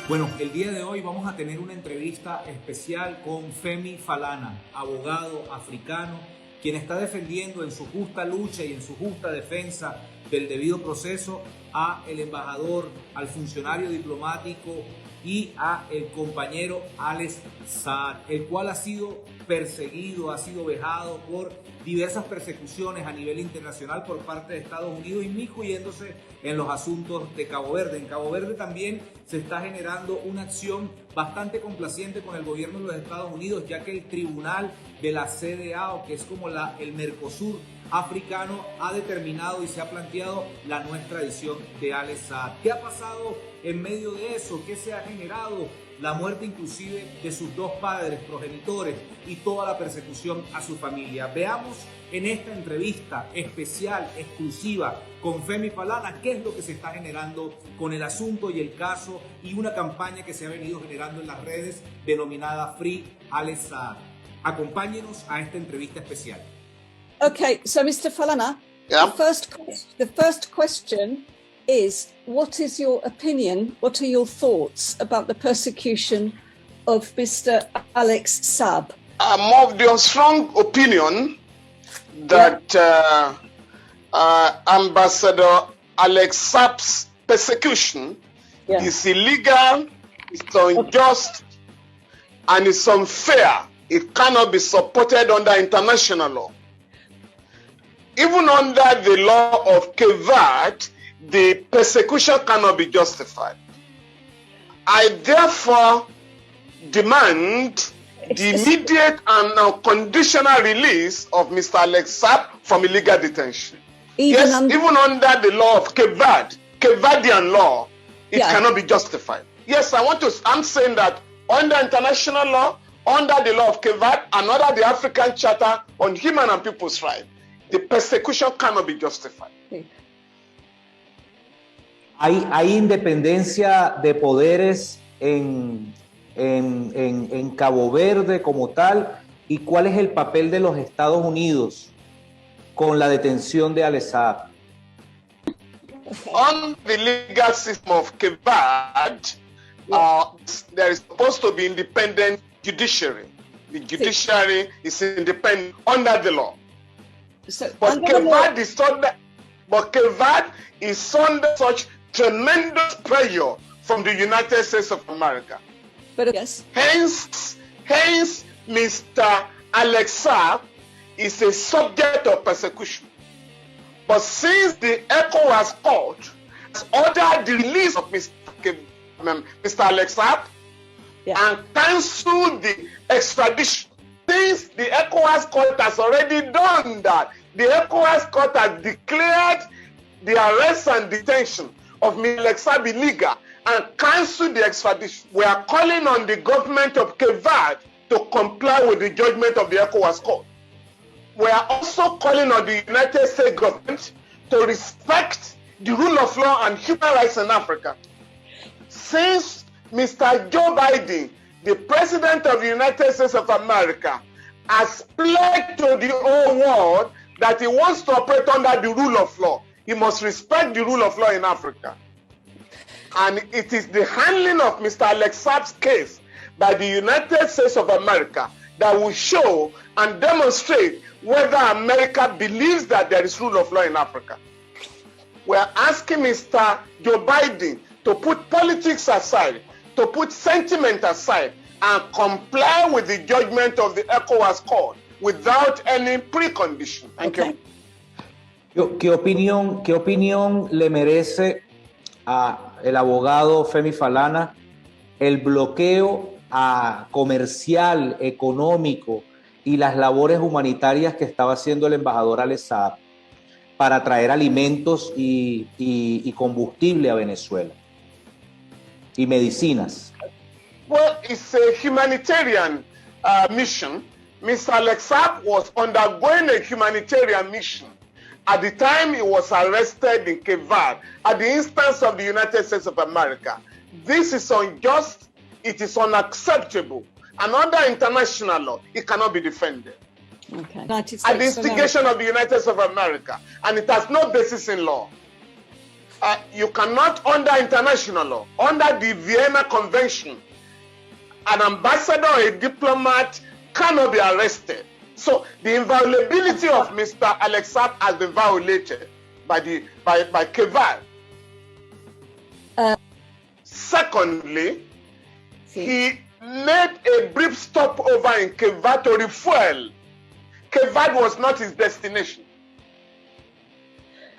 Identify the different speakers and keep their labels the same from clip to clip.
Speaker 1: Bueno, el día de hoy vamos a tener una entrevista especial con Femi Falana, abogado africano, quien está defendiendo en su justa lucha y en su justa defensa del debido proceso a el embajador, al funcionario diplomático y a el compañero Alex Saab, el cual ha sido perseguido, ha sido vejado por diversas persecuciones a nivel internacional por parte de Estados Unidos, inmiscuyéndose en los asuntos de Cabo Verde. En Cabo Verde también se está generando una acción bastante complaciente con el gobierno de los Estados Unidos, ya que el tribunal de la CDAO, que es como el Mercosur africano, ha determinado y se ha planteado la no extradición de Alex Saab. ¿Qué ha pasado en medio de eso? ¿Qué se ha generado? La muerte inclusive de sus dos padres progenitores y toda la persecución a su familia. Veamos en esta entrevista especial, exclusiva, con Femi Falana, qué es lo que se está generando con el asunto y el caso y una campaña que se ha venido generando en las redes denominada Free Alex Saab. Acompáñenos a esta entrevista especial.
Speaker 2: Okay, so Mr. Falana,
Speaker 3: Yeah.
Speaker 2: the first question is, what is your opinion, what are your thoughts about the persecution of Mr. Alex Saab?
Speaker 3: I'm of the strong opinion that Ambassador Alex Saab's persecution is illegal, it's unjust, and it's unfair. It cannot be supported under international law. Even under the law of Cabo Verde, the persecution cannot be justified. I therefore demand the immediate and unconditional release of Mr. Alex Saab from illegal detention. Even under the law of Cabo Verde, Cabo Verdean law, it cannot be justified. Yes, I'm saying that under international law, under the law of Cabo Verde, and under the African Charter on Human and People's Rights, the persecution cannot be justified.
Speaker 1: ¿Hay independencia de poderes en Cabo Verde como tal? ¿Y cuál es el papel de los Estados Unidos con la detención de Alex Saab?
Speaker 3: On the legal system of Cabo Verde, there is supposed to be independent judiciary. The judiciary is independent under the law. But Cabo Verde is under such tremendous pressure from the United States of America. Hence, Mr. Alex Saab is a subject of persecution. But since the ECOWAS court has ordered the release of Mr. Alex Saab and cancelled the extradition, since the ECOWAS court has already done that, the ECOWAS court has declared the arrest and detention of Mr. Alex Saab illegal and cancelled the extradition. We are calling on the government of Cabo Verde to comply with the judgment of the ECOWAS court. We are also calling on the United States government to respect the rule of law and human rights in Africa. Since Mr. Joe Biden, the President of the United States of America, has pledged to the whole world that he wants to operate under the rule of law, he must respect the rule of law in Africa. And it is the handling of Mr. Alex Saab's case by the United States of America that will show and demonstrate whether America believes that there is rule of law in Africa. We are asking Mr. Joe Biden to put politics aside, to put sentiment aside, and comply with the judgment of the ECOWAS court without any precondition. Thank you.
Speaker 1: ¿Qué opinión le merece a el abogado Femi Falana el bloqueo comercial, económico y las labores humanitarias que estaba haciendo el embajador Alex Saab para traer alimentos y combustible a Venezuela y medicinas?
Speaker 3: Well, it's a humanitarian mission. Mr. Alex Saab was undergoing a humanitarian mission at the time he was arrested in Cabo Verde at the instance of the United States of America. This is unjust, it is unacceptable, and under international law, it cannot be defended.
Speaker 2: Okay.
Speaker 3: At the instigation of the United States of America, and it has no basis in law. you cannot, under international law, under the Vienna Convention, an ambassador or a diplomat cannot be arrested. So the inviolability of Mr. Alex Saab has been violated by Cabo Verde. Secondly, he made a brief stopover in Cabo Verde to refuel. Cabo Verde was not his destination.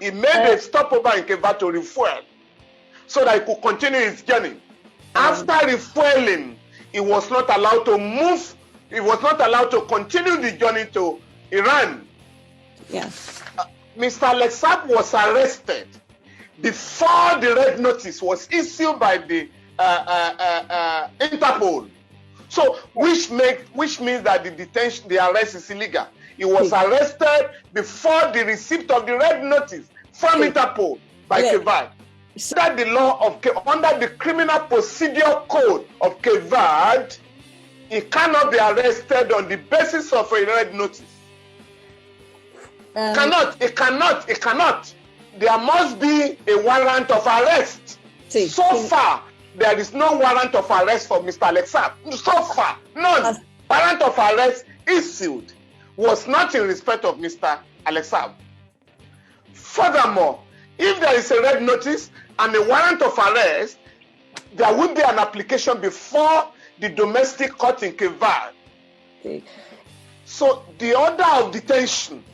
Speaker 3: He made a stopover in Cabo Verde to refuel so that he could continue his journey. After refueling, he was not allowed to move. He was not allowed to continue the journey to Iran.
Speaker 2: Yes.
Speaker 3: Mr. Alex Saab was arrested before the red notice was issued by the Interpol. So, which means that the arrest is illegal. He was arrested before the receipt of the red notice from Interpol by Cabo Verde. Under the law of under the Criminal Procedure Code of Cabo Verde, he cannot be arrested on the basis of a red notice. It cannot. There must be a warrant of arrest. So far, there is no warrant of arrest for Mr. Alex Saab. So far, none. Warrant of arrest issued was not in respect of Mr. Alex Saab. Furthermore, if there is a red notice and a warrant of arrest, there will be an application before the domestic court in Cabo Verde. So the order of detention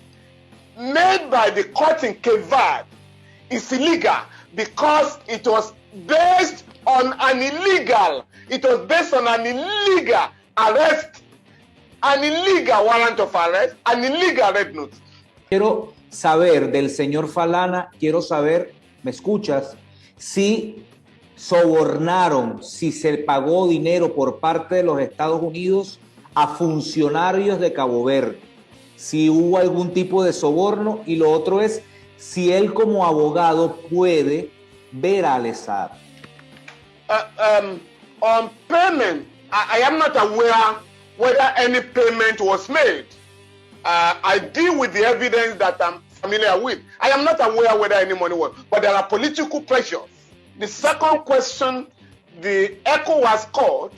Speaker 3: made by the court in Cabo Verde is illegal because it was based on an illegal arrest, an illegal warrant of arrest, an illegal red notice.
Speaker 1: Quiero saber del señor Falana, ¿me escuchas? Si sobornaron, si se pagó dinero por parte de los Estados Unidos a funcionarios de Cabo Verde, si hubo algún tipo de soborno, y lo otro es si él como abogado puede ver a Alex Saab.
Speaker 3: On payment, I am not aware whether any payment was made. I deal with the evidence that I'm familiar with. I am not aware whether any money was, but there are political pressures. The second question, the ECOWAS court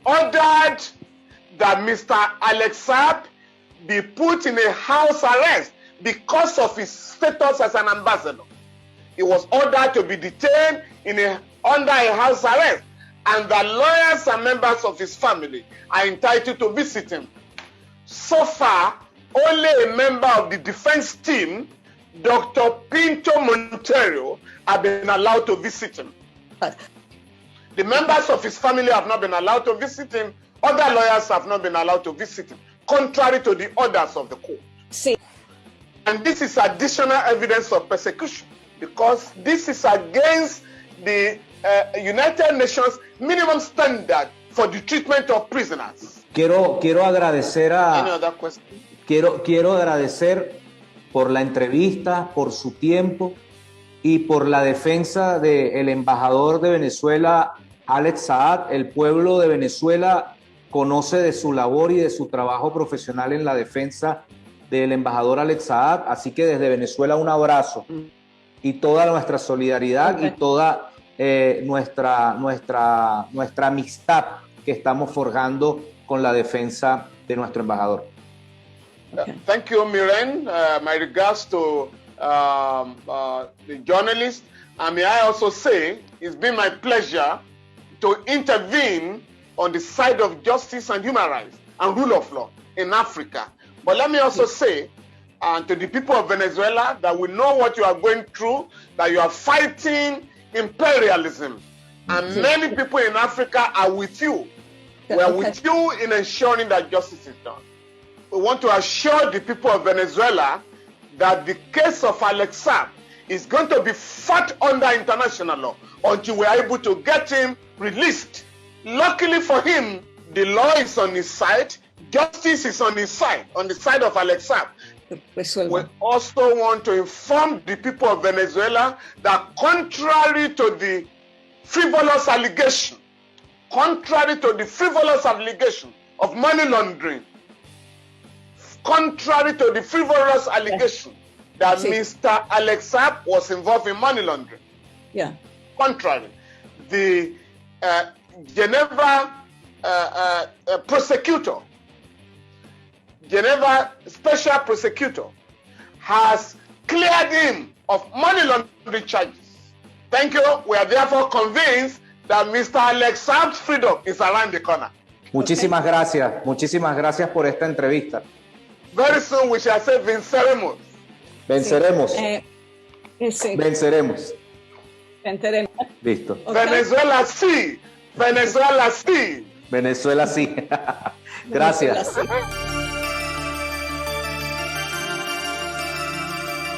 Speaker 3: ordered that Mr. Alex Saab be put in a house arrest because of his status as an ambassador. He was ordered to be detained under a house arrest, and the lawyers and members of his family are entitled to visit him. So far, only a member of the defense team, Dr. Pinto Montero, have been allowed to visit him. The members of his family have not been allowed to visit him. Other lawyers have not been allowed to visit him, contrary to the orders of the court. And this is additional evidence of persecution because this is against the United Nations minimum standard for the treatment of prisoners.
Speaker 1: Quiero agradecer
Speaker 3: Any other question?
Speaker 1: Quiero agradecer por la entrevista, por su tiempo y por la defensa del embajador de Venezuela, Alex Saab. El pueblo de Venezuela conoce de su labor y de su trabajo profesional en la defensa del embajador Alex Saab, así que desde Venezuela un abrazo y toda nuestra solidaridad y toda nuestra amistad que estamos forjando con la defensa de nuestro embajador.
Speaker 3: Thank you, Miren. My regards to the journalist. And may I also say, it's been my pleasure to intervene on the side of justice and human rights and rule of law in Africa. But let me also say to the people of Venezuela that we know what you are going through, that you are fighting imperialism. And many people in Africa are with you. We are with you in ensuring that justice is done. We want to assure the people of Venezuela that the case of Alex Saab is going to be fought under international law until we are able to get him released. Luckily for him, the law is on his side, justice is on his side, on the side of Alex Saab. We also want to inform the people of Venezuela that contrary to the frivolous allegation of money laundering, contrary to the frivolous allegation that Mr. Alex Saab was involved in money laundering,
Speaker 2: Yeah.
Speaker 3: Contrary. The Ginebra prosecutor, Ginebra special prosecutor, has cleared him of money laundering charges. Thank you. We are therefore convinced that Mr. Alex Saab's freedom is around the corner.
Speaker 1: Muchísimas gracias por esta entrevista.
Speaker 3: Very soon we shall say venceremos.
Speaker 1: Venceremos.
Speaker 2: Sí.
Speaker 1: Venceremos.
Speaker 2: Venceremos.
Speaker 1: Listo.
Speaker 2: Okay.
Speaker 3: Venezuela sí. Venezuela sí.
Speaker 1: Venezuela sí. Gracias.
Speaker 2: Venezuela sí.